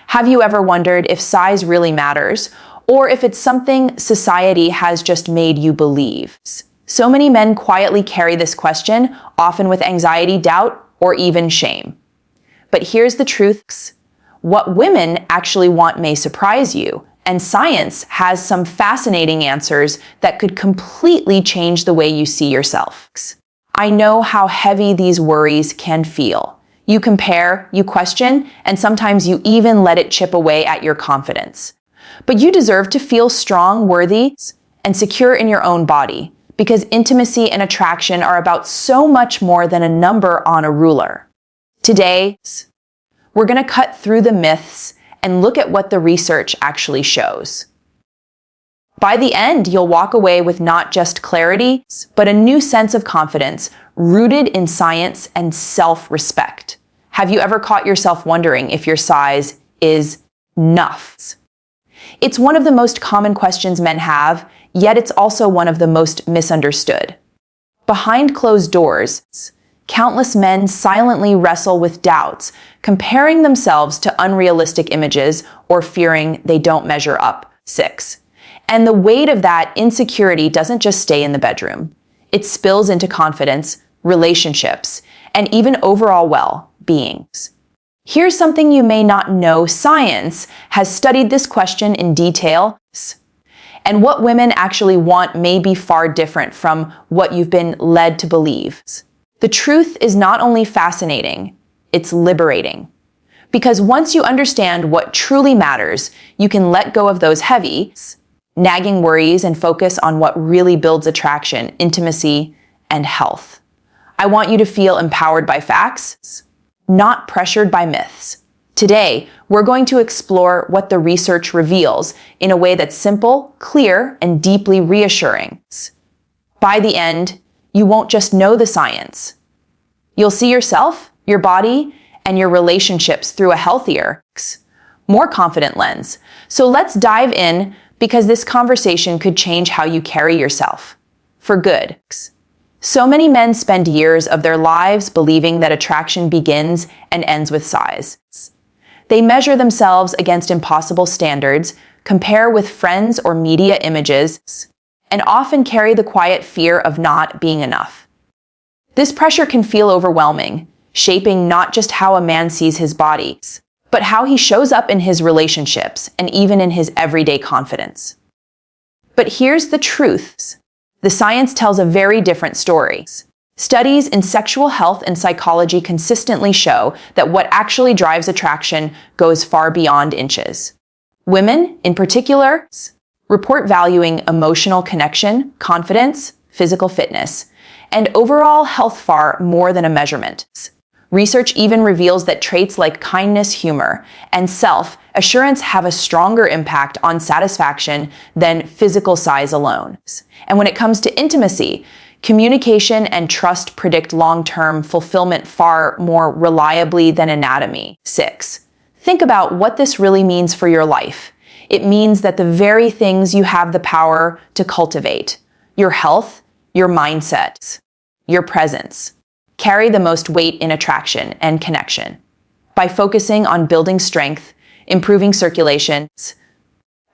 Have you ever wondered if size really matters, or if it's something society has just made you believe? So many men quietly carry this question, often with anxiety, doubt, or even shame. But here's the truth. What women actually want may surprise you, and science has some fascinating answers that could completely change the way you see yourself. I know how heavy these worries can feel. You compare, you question, and sometimes you even let it chip away at your confidence. But you deserve to feel strong, worthy, and secure in your own body, because intimacy and attraction are about so much more than a number on a ruler. Today, we're going to cut through the myths and look at what the research actually shows. By the end, you'll walk away with not just clarity, but a new sense of confidence rooted in science and self-respect. Have you ever caught yourself wondering if your size is enough? It's one of the most common questions men have, yet it's also one of the most misunderstood. Behind closed doors, countless men silently wrestle with doubts, comparing themselves to unrealistic images or fearing they don't measure up. 6. And the weight of that insecurity doesn't just stay in the bedroom. It spills into confidence, relationships, and even overall well-being. Here's something you may not know. Science has studied this question in detail, and what women actually want may be far different from what you've been led to believe. The truth is not only fascinating, it's liberating. Because once you understand what truly matters, you can let go of those heavy, nagging worries and focus on what really builds attraction, intimacy, and health. I want you to feel empowered by facts, not pressured by myths. Today, we're going to explore what the research reveals in a way that's simple, clear, and deeply reassuring. By the end, you won't just know the science. You'll see yourself, your body, and your relationships through a healthier, more confident lens. So let's dive in, because this conversation could change how you carry yourself. For good. So many men spend years of their lives believing that attraction begins and ends with size. They measure themselves against impossible standards, compare with friends or media images, and often carry the quiet fear of not being enough. This pressure can feel overwhelming, shaping not just how a man sees his body, but how he shows up in his relationships and even in his everyday confidence. But here's the truth. The science tells a very different story. Studies in sexual health and psychology consistently show that what actually drives attraction goes far beyond inches. Women, in particular, report valuing emotional connection, confidence, physical fitness, and overall health far more than a measurement. Research even reveals that traits like kindness, humor, and self-assurance have a stronger impact on satisfaction than physical size alone. And when it comes to intimacy, communication and trust predict long-term fulfillment far more reliably than anatomy. 6. Think about what this really means for your life. It means that the very things you have the power to cultivate, your health, your mindset, your presence, carry the most weight in attraction and connection. By focusing on building strength, improving circulation,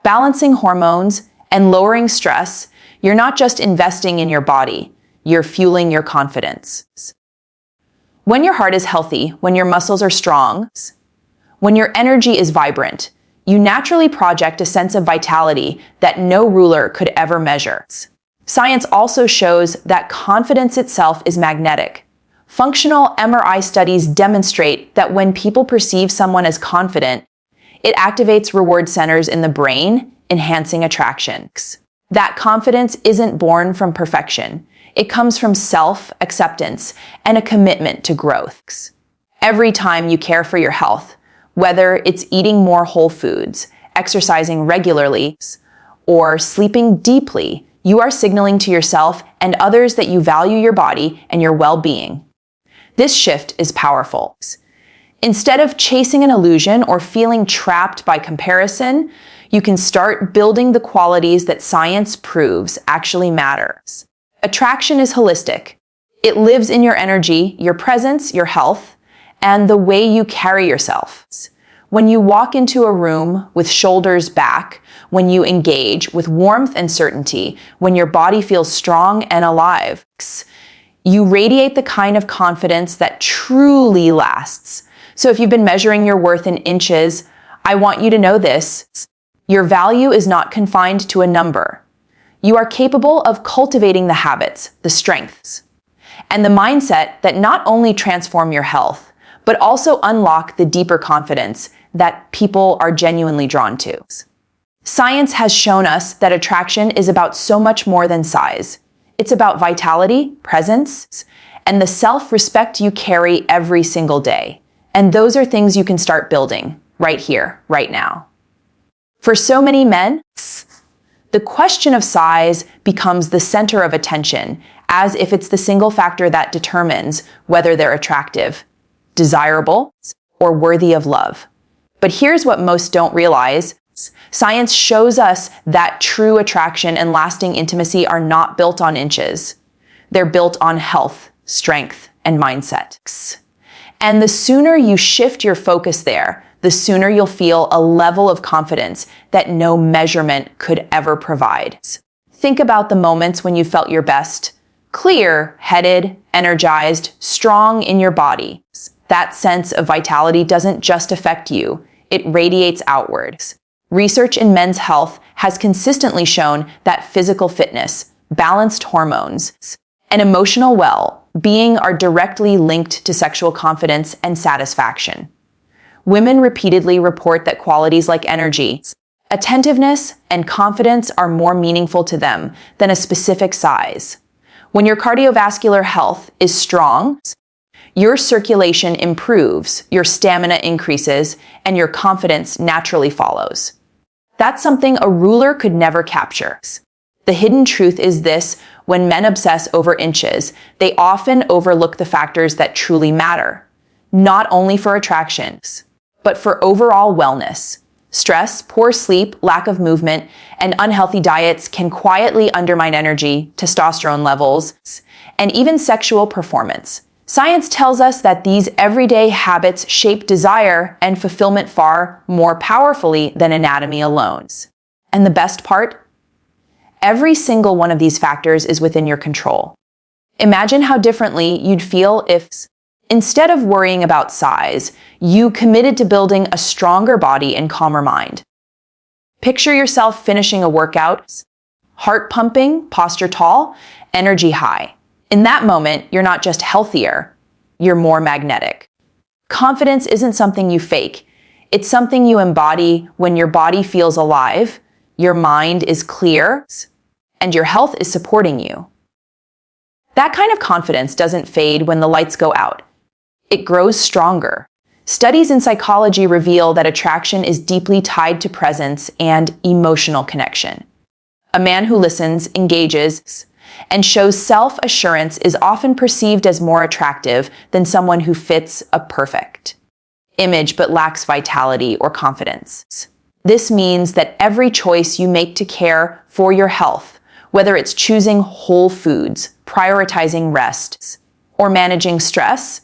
balancing hormones, and lowering stress, you're not just investing in your body, you're fueling your confidence. When your heart is healthy, when your muscles are strong, when your energy is vibrant, you naturally project a sense of vitality that no ruler could ever measure. Science also shows that confidence itself is magnetic. Functional MRI studies demonstrate that when people perceive someone as confident, it activates reward centers in the brain, enhancing attraction. That confidence isn't born from perfection. It comes from self-acceptance and a commitment to growth. Every time you care for your health, whether it's eating more whole foods, exercising regularly, or sleeping deeply, you are signaling to yourself and others that you value your body and your well-being. This shift is powerful. Instead of chasing an illusion or feeling trapped by comparison, you can start building the qualities that science proves actually matter. Attraction is holistic. It lives in your energy, your presence, your health, and the way you carry yourself. When you walk into a room with shoulders back, when you engage with warmth and certainty, when your body feels strong and alive, you radiate the kind of confidence that truly lasts. So if you've been measuring your worth in inches, I want you to know this. Your value is not confined to a number. You are capable of cultivating the habits, the strengths, and the mindset that not only transform your health, but also unlock the deeper confidence that people are genuinely drawn to. Science has shown us that attraction is about so much more than size. It's about vitality, presence, and the self-respect you carry every single day. And those are things you can start building right here, right now. For so many men, the question of size becomes the center of attention, as if it's the single factor that determines whether they're attractive, desirable, or worthy of love. But here's what most don't realize. Science shows us that true attraction and lasting intimacy are not built on inches. They're built on health, strength, and mindset. And the sooner you shift your focus there, the sooner you'll feel a level of confidence that no measurement could ever provide. Think about the moments when you felt your best, clear-headed, energized, strong in your body. That sense of vitality doesn't just affect you, it radiates outwards. Research in men's health has consistently shown that physical fitness, balanced hormones, and emotional well-being are directly linked to sexual confidence and satisfaction. Women repeatedly report that qualities like energy, attentiveness, and confidence are more meaningful to them than a specific size. When your cardiovascular health is strong, your circulation improves, your stamina increases, and your confidence naturally follows. That's something a ruler could never capture. The hidden truth is this: when men obsess over inches, they often overlook the factors that truly matter, not only for attractions, but for overall wellness. Stress, poor sleep, lack of movement, and unhealthy diets can quietly undermine energy, testosterone levels, and even sexual performance. Science tells us that these everyday habits shape desire and fulfillment far more powerfully than anatomy alone. And the best part? Every single one of these factors is within your control. Imagine how differently you'd feel if, instead of worrying about size, you committed to building a stronger body and calmer mind. Picture yourself finishing a workout, heart pumping, posture tall, energy high. In that moment, you're not just healthier, you're more magnetic. Confidence isn't something you fake. It's something you embody when your body feels alive, your mind is clear, and your health is supporting you. That kind of confidence doesn't fade when the lights go out. It grows stronger. Studies in psychology reveal that attraction is deeply tied to presence and emotional connection. A man who listens, engages, and shows self-assurance is often perceived as more attractive than someone who fits a perfect image but lacks vitality or confidence. This means that every choice you make to care for your health, whether it's choosing whole foods, prioritizing rest, or managing stress,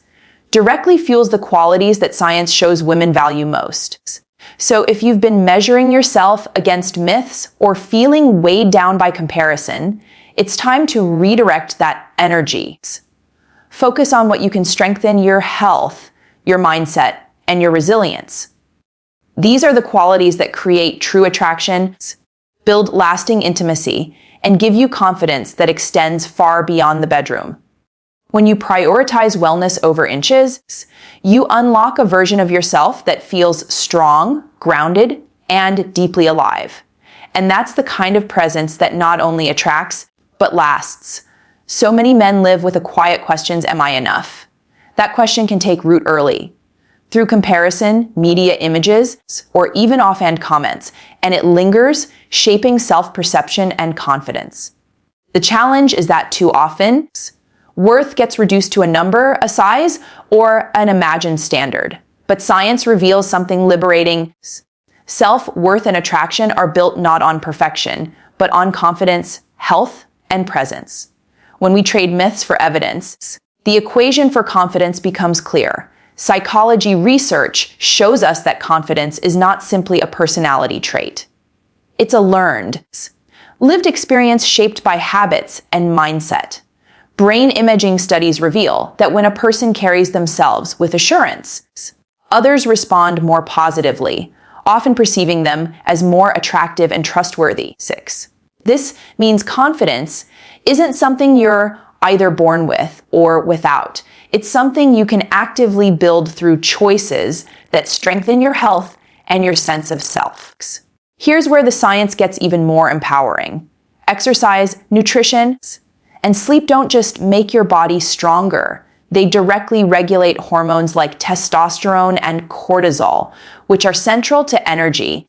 directly fuels the qualities that science shows women value most. So if you've been measuring yourself against myths or feeling weighed down by comparison, it's time to redirect that energy. Focus on what you can strengthen: your health, your mindset, and your resilience. These are the qualities that create true attraction, build lasting intimacy, and give you confidence that extends far beyond the bedroom. When you prioritize wellness over inches, you unlock a version of yourself that feels strong, grounded, and deeply alive. And that's the kind of presence that not only attracts, but lasts. So many men live with a quiet question: am I enough? That question can take root early, through comparison, media images, or even offhand comments, and it lingers, shaping self-perception and confidence. The challenge is that too often, worth gets reduced to a number, a size, or an imagined standard. But science reveals something liberating. Self-worth and attraction are built not on perfection, but on confidence, health, and presence. When we trade myths for evidence, the equation for confidence becomes clear. Psychology research shows us that confidence is not simply a personality trait. It's a learned, lived experience shaped by habits and mindset. Brain imaging studies reveal that when a person carries themselves with assurance, others respond more positively, often perceiving them as more attractive and trustworthy. 6. This means confidence isn't something you're either born with or without. It's something you can actively build through choices that strengthen your health and your sense of self. Here's where the science gets even more empowering. Exercise, nutrition, and sleep don't just make your body stronger. They directly regulate hormones like testosterone and cortisol, which are central to energy,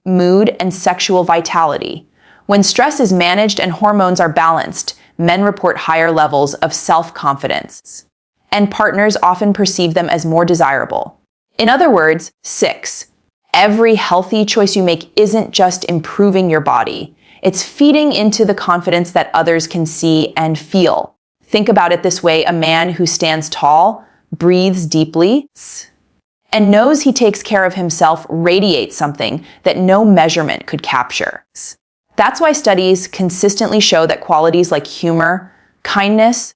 mood, and sexual vitality. When stress is managed and hormones are balanced, men report higher levels of self-confidence, and partners often perceive them as more desirable. In other words, 6. Every healthy choice you make isn't just improving your body. It's feeding into the confidence that others can see and feel. Think about it this way: a man who stands tall, breathes deeply, and knows he takes care of himself radiates something that no measurement could capture. That's why studies consistently show that qualities like humor, kindness,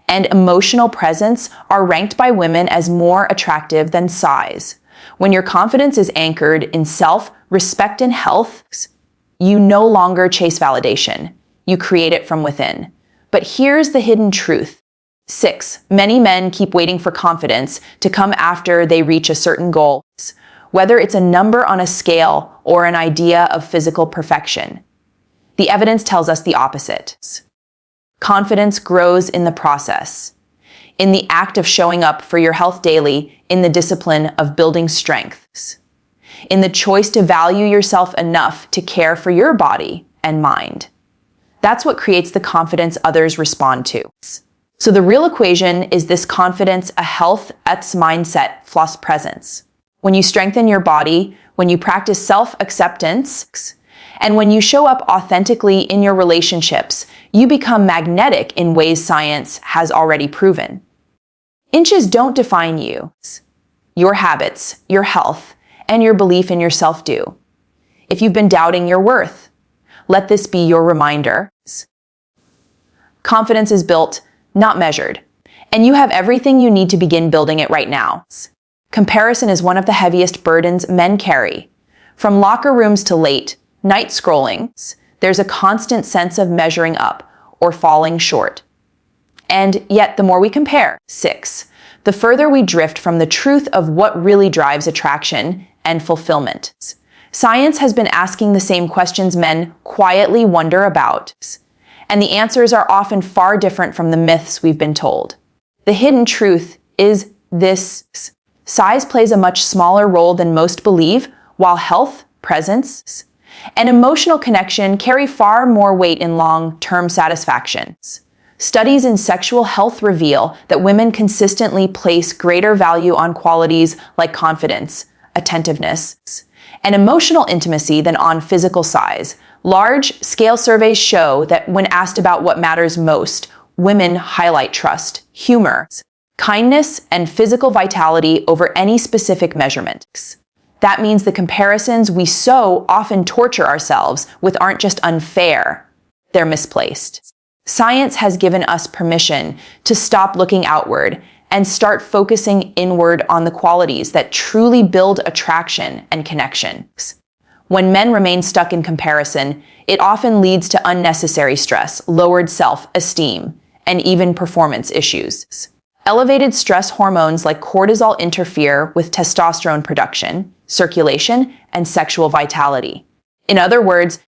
and emotional presence are ranked by women as more attractive than size. When your confidence is anchored in self-respect and health, you no longer chase validation. You create it from within. But here's the hidden truth. 6. Many men keep waiting for confidence to come after they reach a certain goal, whether it's a number on a scale or an idea of physical perfection. The evidence tells us the opposite. Confidence grows in the process, in the act of showing up for your health daily, in the discipline of building strengths, in the choice to value yourself enough to care for your body and mind. That's what creates the confidence others respond to. So the real equation is this: confidence, a health, ets mindset, plus presence. When you strengthen your body, when you practice self-acceptance, and when you show up authentically in your relationships, you become magnetic in ways science has already proven. Inches don't define you. Your habits, your health, and your belief in yourself do. If you've been doubting your worth, let this be your reminder. Confidence is built, not measured, and you have everything you need to begin building it right now. Comparison is one of the heaviest burdens men carry. From locker rooms to late night scrolling, there's a constant sense of measuring up or falling short. And yet, the more we compare, 6, the further we drift from the truth of what really drives attraction and fulfillment. Science has been asking the same questions men quietly wonder about, and the answers are often far different from the myths we've been told. The hidden truth is this: size plays a much smaller role than most believe, while health, presence, and emotional connection carry far more weight in long-term satisfaction. Studies in sexual health reveal that women consistently place greater value on qualities like confidence, attentiveness, and emotional intimacy than on physical size. Large-scale surveys show that when asked about what matters most, women highlight trust, humor, kindness, and physical vitality over any specific measurement. That means the comparisons we so often torture ourselves with aren't just unfair, they're misplaced. Science has given us permission to stop looking outward and start focusing inward on the qualities that truly build attraction and connection. When men remain stuck in comparison, it often leads to unnecessary stress, lowered self-esteem, and even performance issues. Elevated stress hormones like cortisol interfere with testosterone production, circulation, and sexual vitality. In other words,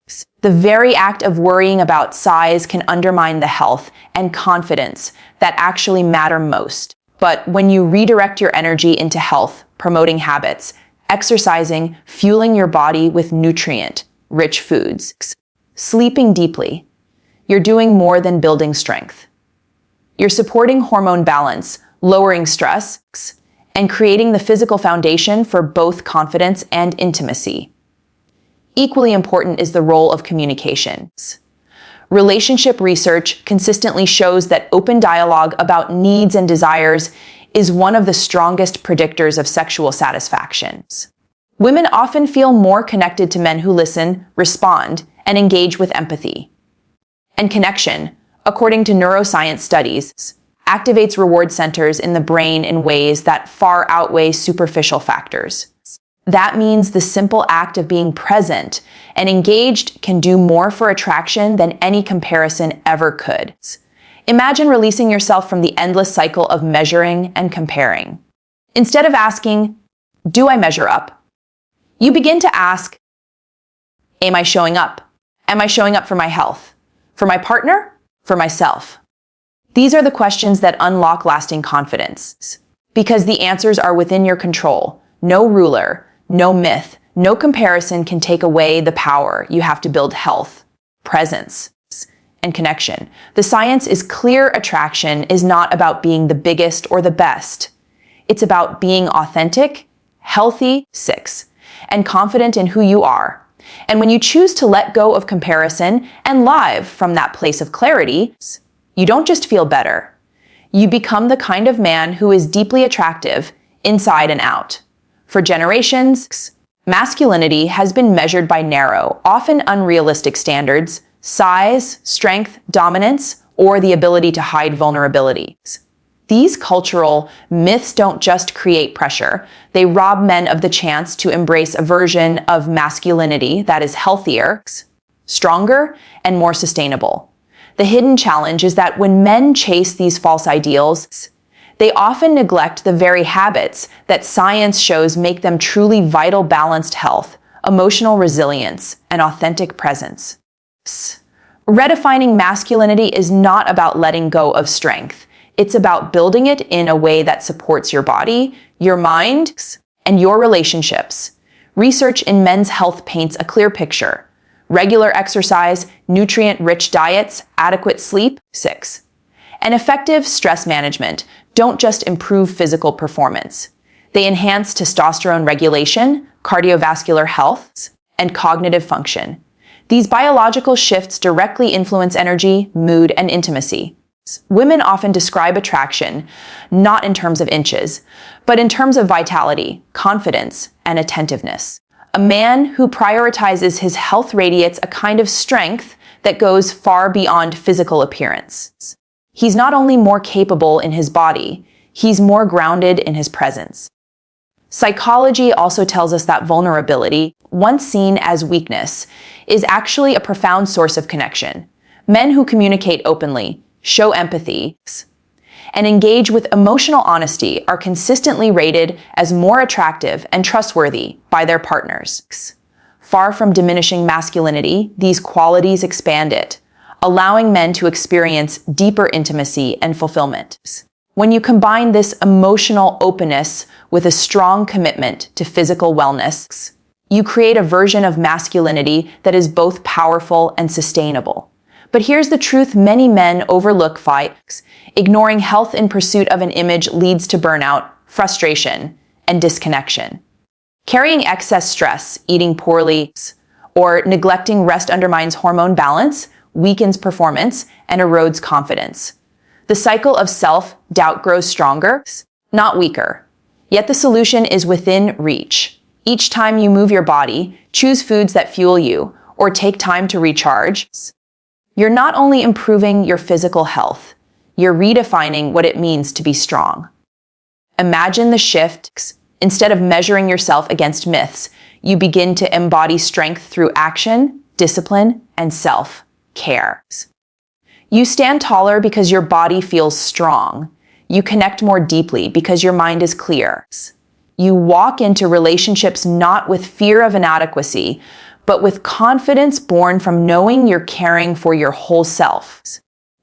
the very act of worrying about size can undermine the health and confidence that actually matter most. But when you redirect your energy into health, promoting habits, exercising, fueling your body with nutrient-rich foods, sleeping deeply, you're doing more than building strength. You're supporting hormone balance, lowering stress, and creating the physical foundation for both confidence and intimacy. Equally important is the role of communication. Relationship research consistently shows that open dialogue about needs and desires is one of the strongest predictors of sexual satisfaction. Women often feel more connected to men who listen, respond, and engage with empathy. And connection, according to neuroscience studies, activates reward centers in the brain in ways that far outweigh superficial factors. That means the simple act of being present and engaged can do more for attraction than any comparison ever could. Imagine releasing yourself from the endless cycle of measuring and comparing. Instead of asking, "Do I measure up?" you begin to ask, "Am I showing up? Am I showing up for my health? For my partner? For myself?" These are the questions that unlock lasting confidence, because the answers are within your control. No ruler, no myth, no comparison can take away the power you have to build health, presence, and connection. The science is clear. Attraction is not about being the biggest or the best. It's about being authentic, healthy, and confident in who you are. And when you choose to let go of comparison and live from that place of clarity, you don't just feel better. You become the kind of man who is deeply attractive inside and out. For generations, masculinity has been measured by narrow, often unrealistic standards: size, strength, dominance, or the ability to hide vulnerabilities. These cultural myths don't just create pressure, they rob men of the chance to embrace a version of masculinity that is healthier, stronger, and more sustainable. The hidden challenge is that when men chase these false ideals, they often neglect the very habits that science shows make them truly vital: balanced health, emotional resilience, and authentic presence. Redefining masculinity is not about letting go of strength. It's about building it in a way that supports your body, your mind, and your relationships. Research in men's health paints a clear picture: regular exercise, nutrient-rich diets, adequate sleep, and effective stress management don't just improve physical performance. They enhance testosterone regulation, cardiovascular health, and cognitive function. These biological shifts directly influence energy, mood, and intimacy. Women often describe attraction not in terms of inches, but in terms of vitality, confidence, and attentiveness. A man who prioritizes his health radiates a kind of strength that goes far beyond physical appearance. He's not only more capable in his body, he's more grounded in his presence. Psychology also tells us that vulnerability, once seen as weakness, is actually a profound source of connection. Men who communicate openly, show empathy, and engage with emotional honesty are consistently rated as more attractive and trustworthy by their partners. Far from diminishing masculinity, these qualities expand it, allowing men to experience deeper intimacy and fulfillment. When you combine this emotional openness with a strong commitment to physical wellness, you create a version of masculinity that is both powerful and sustainable. But here's the truth many men overlook: ignoring health in pursuit of an image leads to burnout, frustration, and disconnection. Carrying excess stress, eating poorly, or neglecting rest undermines hormone balance, weakens performance, and erodes confidence. The cycle of self-doubt grows stronger, not weaker. Yet the solution is within reach. Each time you move your body, choose foods that fuel you, or take time to recharge, you're not only improving your physical health, you're redefining what it means to be strong. Imagine the shift. Instead of measuring yourself against myths, you begin to embody strength through action, discipline, and self-care. You stand taller because your body feels strong. You connect more deeply because your mind is clear. You walk into relationships not with fear of inadequacy, but with confidence born from knowing you're caring for your whole self.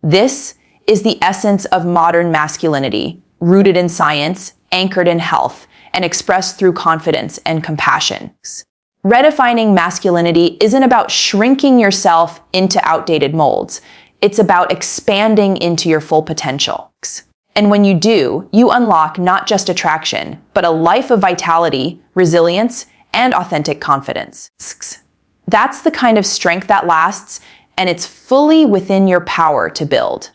This is the essence of modern masculinity, rooted in science, anchored in health, and expressed through confidence and compassion. Redefining masculinity isn't about shrinking yourself into outdated molds. It's about expanding into your full potential. And when you do, you unlock not just attraction, but a life of vitality, resilience, and authentic confidence. That's the kind of strength that lasts, and it's fully within your power to build.